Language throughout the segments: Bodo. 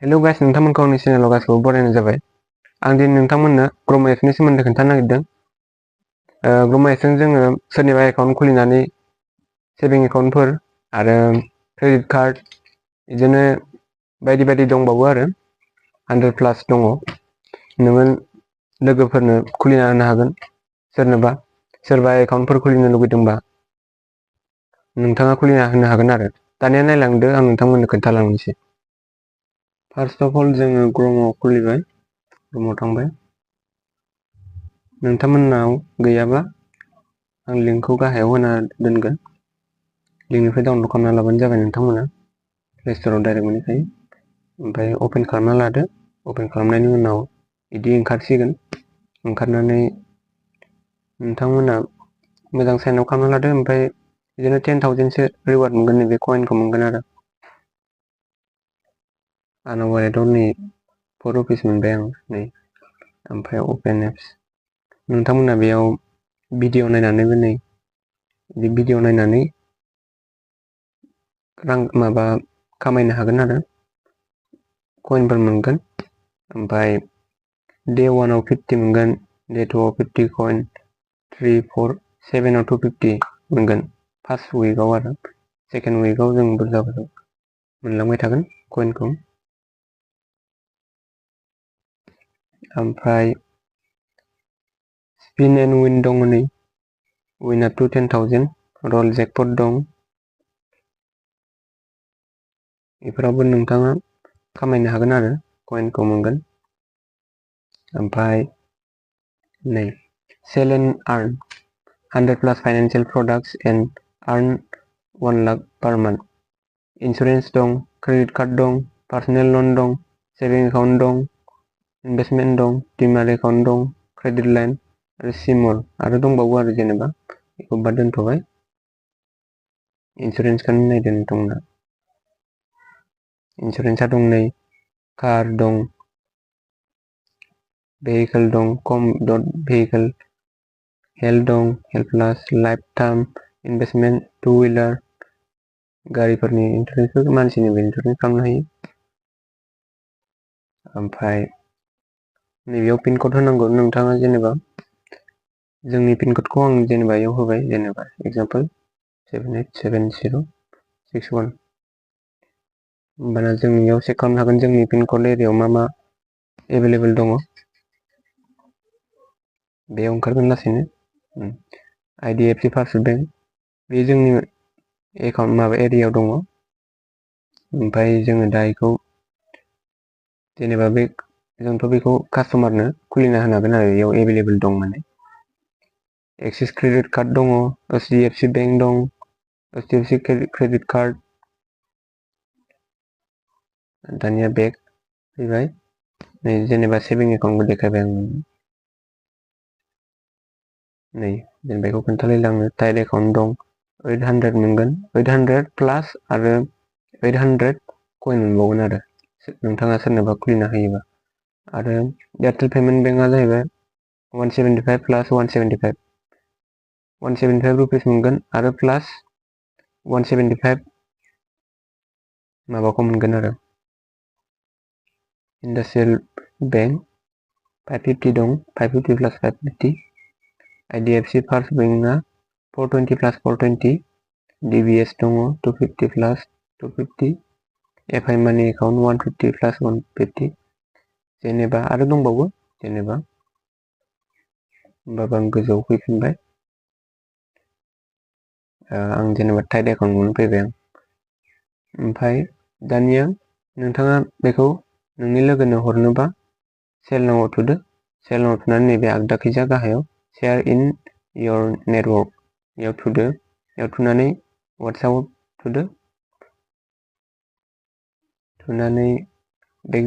हेलो गाइस, नोंथांमोनखौ आंनि चेनेलाव गासिबो बरायनाय जाबाय। आं दिनै नोंथांमोननो ग्रम एपनि सोमोन्दै खोन्थानो नागिरदों। ग्रम एपजों जोङो सोरनिबा एकाउन्ट खुलिनानै सेभिं एकाउन्टफोर आरो क्रेडिट कार्ड बिदिनो बायदि बायदि दंबावो आरो 100+ दङ। नोङो लोगोफोरनो खुलिना होनो हागोन। सोरबा एकाउन्टफोर खुलिनो लुगैदोंबा नोंथाङा खुलिना होनो हागोन आरो। दानिया नायलांदो, आं नोंथांमोननो खोन्थालांनोसै। फार्स्ट अफ अल जोङो ग्रमआव खुलिबाय, ग्रमआव थांबाय। नोंथांमोननाव गैयाबा आं लिंकखौ गाहायाव होना दोनगोन। लिंकनिफ्राय डाउनलड खालामना लाबानो जाबाय नोंथांमोना। प्ले स्ट'राव डाइरेक्ट मोनहैखायो। ओमफ्राय अपेन खालामना लादो। अपेन खालामनायनि उनाव बिदि ओंखारसिगोन। ओंखारनानै नोंथांमोना मोजां साइन आप खालामना लादो। ओमफ्राय बिदिनो 10,000सो रिवार्ड मोनगोन, नैबे कइनखौ मोनगोन आरो। आंनाव वालेटाव नै 4 रुपिस मोनबाय आं नै। ओमफ्राय अपेन एप्स, नोंथांमोना बेयाव भिडिअ नायनानैबो नै बिदि भिडिअ नायनानै रां खामायनो हागोन आरो कइनफोर मोनगोन। ओमफ्राय डे 1आव 50 मोनगोन, डे 2आव 50 कइन, 3, 4, 7आव 250 मोनगोन फार्स्ट उइकआव आरो। सेकेन्ड उइकआव जों बुरजा मोनलांबाय थागोन कइनखौ। ओमफ्राय स्पिन एन्ड विन दङ नै, विन आप टु 10,000, रल जेकपट दं। बेफोरावबो नोंथाङा खामायनो हागोन आरो कइनखौ मोनगोन। ओमफ्राय नै sell and earn 100+ financial products and earn 1 lakh per month. Insurance दं, क्रेडिट कार्ड दं, पार्सनेल लन दं, सेभिं एकाउन्ट दं, इनभेस्टमेन्ट दं, डिमाट एकाउन्ट दं, क्रेडिट लाइन आरो सिमल आरो दंबावो आरो जेनेबा बेखौ बाद दोनथ'बाय। इन्सुरेन्सखौनो नायदो नोंथांमोना। इन्सुरेन्सआ दं नै, कार दं, भेहिकेल दं, कम डट भेहिकेल, हेल्थ दं, हेल्थ प्लास, लाइफ टार्म इनभेस्टमेन्ट, 2 व्हिलार, गारिफोरनि इन्सुरेन्सफोर, मानसिनिबो इन्सुरेन्स खालामनो हायो। ओमफ्राय नैबेयाव पिन कड होनांगौ नोंथाङा, जेनेबा जोंनि पिन कडखौ आं जेनेबा बेयाव होबाय, जेनेबा एगजामपोल 787061। होमबाना जों बेयाव चेक खालामनो हागोन जोंनि पिन कड एरियायाव मा एभेलेबेल दङ। बेयाव ओंखारगोन लासैनो। IDFC फार्स्ट बेंक, बे जोंनि एकाउन्ट एरियायाव दङ। ओमफ्राय जोङो दा बेखौ जेनेबा जोंथ' बेखौ कास्ट'मारनो खुलिना होनो हागोन आरो बेयाव एभेलेबेल दं माने। एक्सिस क्रेडिट कार्ड दङ, HDFC बेंक दं, HDFC क्रेडिट कार्ड। दानिया बेक फैबाय, नै जेनेबा सेभिं एकाउन्टबो देखायबाय आं। नै जेनेबा बेखौ खोन्थालायलांनो, टाइड एकाउन्ट दं, 800 मोनगोन, 800+ आरो 800 कइन मोनबावगोन आरो नोंथाङा सोरनोबा खुलिना होयोबा। आरो एयारटेल पेमेन्ट बेंकआ जाहैबाय 175+ 175 रुपिस मोनगोन आरो प्लास 175 माबाखौ मोनगोन आरो। इन्डासट्रियेल बेंक 550 दं, 550+ 550। IDFC फार्स्ट बेंकआ 420+ 420, DBS दङ 250+ 250, FI मानि एकाउन्ट 150+ 150। जेनेबा आरो दंबावो, जेनेबा होमबाबो आं गोजौआव फैफिनबाय। आं जेनेबा टाइड एकाउन्टखौनो फैबाय आं। ओमफ्राय दानिया नोंथाङा बेखौ नोंनि लोगोनो हरनोबा सेलनाव थुदो। सेलनाव थुनानै नैबे आगदाखैजा गाहायाव शेयार इन योर नेटवर्क बेयाव थुदो। बेयाव थुनानै वाट्सएपआव थुदो। थुनानै बे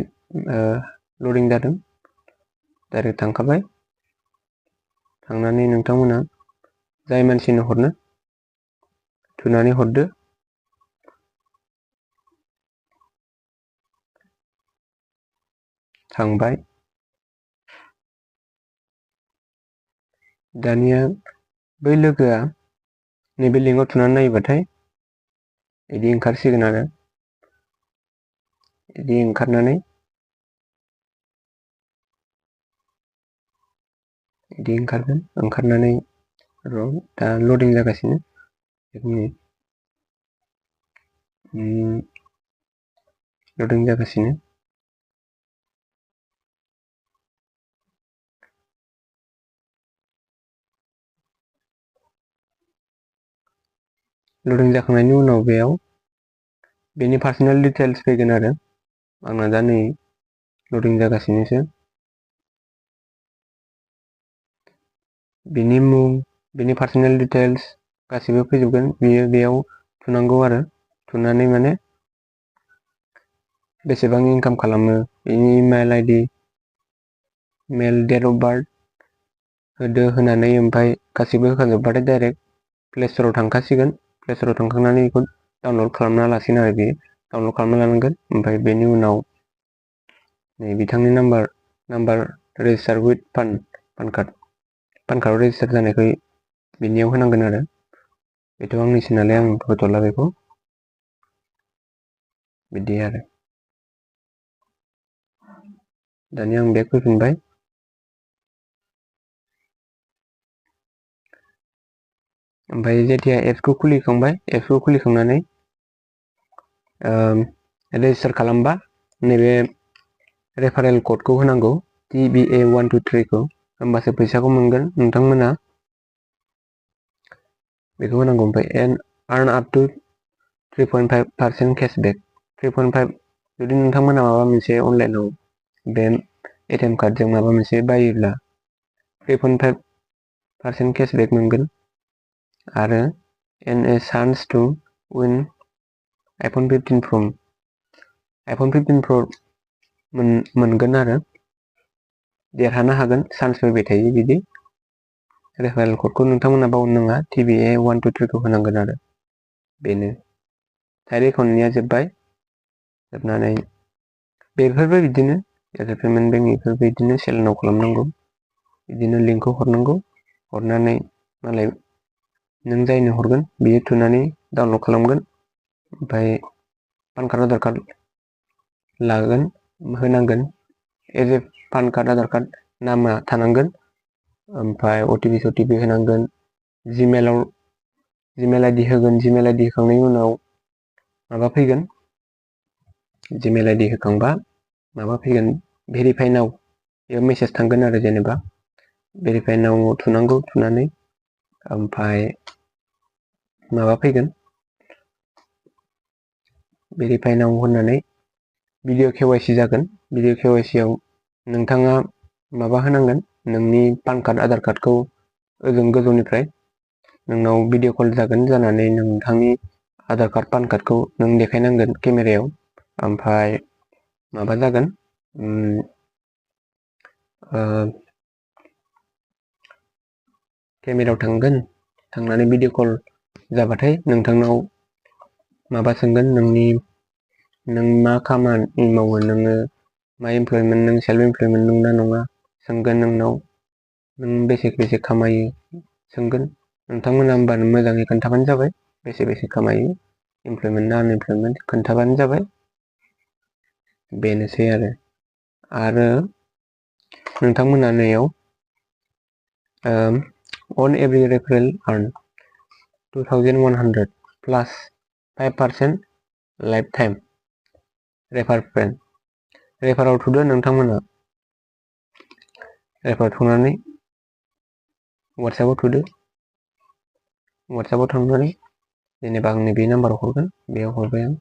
लडिं जादों, डाइरेक्ट थांखाबाय। थांनानै नोंथांमोना जाय मानसिनो हरनो थुनानै हरदो। थांबाय। दानिया बै लोगोआ नैबे लिंकआव थुनानै नायोबाथाय बिदि ओंखारसिगोन आरो बिदि ओंखारनानै बिदि ओंखारगोन। ओंखारनानै र' दा लडिं जागासिनो लडिं जागासिनो। लडिं जाखांनायनि उनाव बेयाव बेनि पार्सनेल डिटेल्स फैगोन आरो आंना दा नै लडिं जागासिनोसो। बिनि मुं, बिनि पार्सनेल डिटेल्स गासिबो फैजोबगोन। बियो बेयाव थुनांगौ आरो थुनानै माने बेसेबां इनकाम खालामो, बिनि email ID, mail, date of birth होदो। होनानै ओमफ्राय गासिबो होखाजोबबाथाय डाइरेक्ट प्ले स्ट'राव थांखासिगोन। प्ले स्ट'राव थांखांनानै बेखौ डाउनलड खालामना लासिगोन आरो बेयो डाउनलड खालामना लानांगोन। ओमफ्राय बेनि उनाव नै बिथांनि नाम्बार रेजिस्टार उइथ पान कार्डआव रेजिस्टार जानायखौ बिनियाव होनांगोन आरो बेथ' आंनिसो नालाय आं होथ'ला बेखौ। बिदि आरो दानिया आं बेक फैफिनबाय। ओमफ्राय जेथिया एप्सखौ खुलिखांबाय, एप्सखौ खुलिखांनानै रेजिस्टार खालामबा नैबे रेफारेल क'डखौ होनांगौ TBA123खौ, होमबासो फैसाखौ मोनगोन नोंथांमोना। बेखौ होनांगौ। ओमफ्राय आर्न आप टु 3.5% केसबेक। 3.5 जुदि नोंथांमोना माबा मोनसे अनलाइनाव बे एटिएम कार्डजों माबा मोनसे बायोब्ला 3.5% केसबेक मोनगोन। आरो and a chance to win iPhone 15 Pro मोनगोन आरो देरहानो हागोन, चान्स फैबाय थायो बिदि। रेफारेल क'डखौ नोंथांमोना बावनो नाङा, TBA123खौ होनांगोन आरो बेनो। साइड एकाउन्टनिया जोब्बाय। जोबनानै बेफोरबो बिदिनो एज पेमेन्ट बेंक बेफोरबो बिदिनो सेलेनाव खालामनांगौ। बिदिनो लिंकखौ हरनांगौ। हरनानै मालाय नों जायनो हरगोन बियो थुनानै डाउनलड खालामगोन। ओमफ्राय पान कार्ड, आधार कार्ड लागोन, होनांगोन। As a PAN card, Aadhaar card नामा थानांगोन। ओमफ्राय अटिपि होनांगोन। जिमेल आइडि होगोन। जिमेल आइडि होखांनायनि उनाव माबा फैगोन। जिमेल आइडि होखांबा माबा फैगोन, भेरिफाइ नाउ। बेयाव मेसेज थांगोन आरो जेनेबा भेरिफाइ नाउ थुनांगौ। थुनानै ओमफ्राय माबा फैगोन, भेरिफाइ नाउ होननानै भिडिअ KYC जागोन। भिडिअ KYC आव नोंथाङा माबा होनांगोन, नोंनि पान कार्ड, आधार कार्डखौ ओजों गोजौनिफ्राय नोंनाव भिडिअ कल जागोन। जानानै नोंथांनि आधार कार्ड, पान कार्डखौ नों देखायनांगोन केमेरायाव। ओमफ्राय माबा जागोन, केमेरायाव थांगोन। थांनानै भिडिअ कल जाबाथाय नोंथांनाव माबा सोंगोन, नों मा खामानि मावो, नोङो मा इमप्लयमेन्ट, नों सेल्फ इमप्लयमेन्ट नंना नङा सोंगोन। नोंनाव नों बेसे खामायो सोंगोन। नोंथांमोना होमबानो मोजाङै खोन्थाबानो जाबाय, बेसे खामायो, इमप्लयमेन्ट ना आनइमप्लयमेन्ट खोन्थाबानो जाबाय। बेनोसै आरो नोंथांमोना नैयाव on every referral earn 2100 plus 5% lifetime refer friend. रेफाराव थुदो नोंथांमोना। रेफार थुनानै वाट्सएपआव थुदो। वाट्सएपआव थांनानै जेनेबा आंनि बे नाम्बाराव हरगोन, बेयाव हरबाय आं।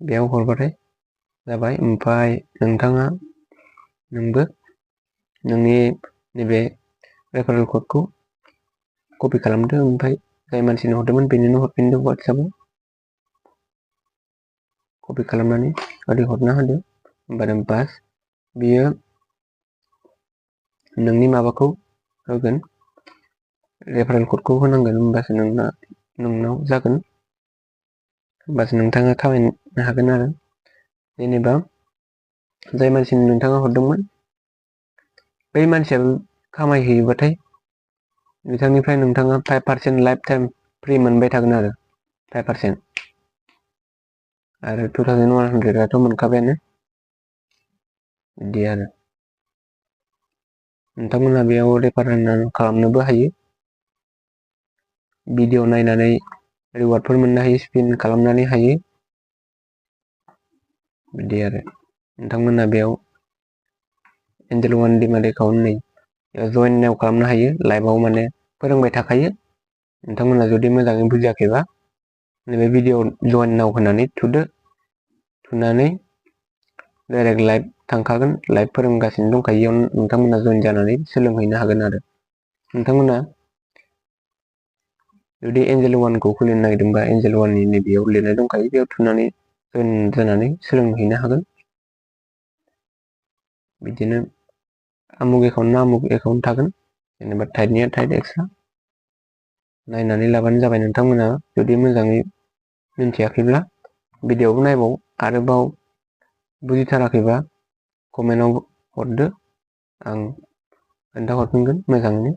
बेयाव हरबाथाय जाबाय। ओमफ्राय नोंथाङा नोंबो नोंनि नैबे रेफारेल क'डखौ कपि खालामदो। ओमफ्राय जाय मानसिनो हरदोंमोन बेनोनो हरफिनदो वाट्सएपआव। कपि खालामनानै ओरै हरना होदो। होमबानो बास बियो नोंनि माबाखौ होगोन, रेफारेल क'डखौ होनांगोन। होमबासो नोंनाव जागोन। होमबासो नोंथाङा खामायनो हागोन आरो जेनेबा जाय मानसिनो नोंथाङा हरदोंमोन बै मानसियाबो खामायहैयोबाथाय बिथांनिफ्राय नोंथाङा 5% लाइफ टाइम फ्रि मोनबाय थागोन आरो 5%। आरो 2100 आथ' मोनखाबायानो बिदि आरो नोंथांमोना बेयाव रेफार खालामनोबो हायो। भिडिअ नायनानै रिवार्डफोर मोननो हायो, स्पिन खालामनानै हायो बिदि आरो। नोंथांमोना बेयाव एन्जेल वान डिमाट एकाउन्ट नै जइन नाव खालामनो हायो। लाइभआव माने फोरोंबाय थाखायो। नोंथांमोना जुदि मोजाङै बुजियाखैबा नैबे भिडिअ जइन नाव होनानै थुदो, थुनानै डाइरेक्ट लाइभ थांखागोन। लाइभ फोरोंगासिनो दंखायो, इयाव नोंथांमोना जइन जानानै सोलोंहैनो हागोन आरो। नोंथांमोना जुदि एन्जेल वानखौ खुलिनो नागिरदोंबा एन्जेल वाननि नैबेयाव लिरनाय दंखायो, बेयाव थुनानै जइन जानानै सोलोंहैनो हागोन। बिदिनो आमुग एकाउन्टना आमुग एकाउन्ट थागोन, जेनेबा टाइटनिया टाइट एक्सट्रा नायनानै लाबानो जाबाय। नोंथांमोना जुदि मोजाङै मिन्थियाखैब्ला भिडिअबो नायबाव, आरोबाव बुजिथाराखैबा कमेन्टआव हरदो, आं खोन्थाहरफिनगोन मोजाङैनो।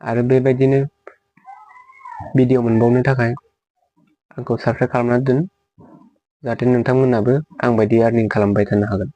आरो बेबायदिनो भिडिअ मोनबावनो थाखाय आंखौ साबस्क्राइब खालामना दोन, जाहाथे नोंथांमोनाबो आंबायदि आर्निं खालामबाय थानो हागोन।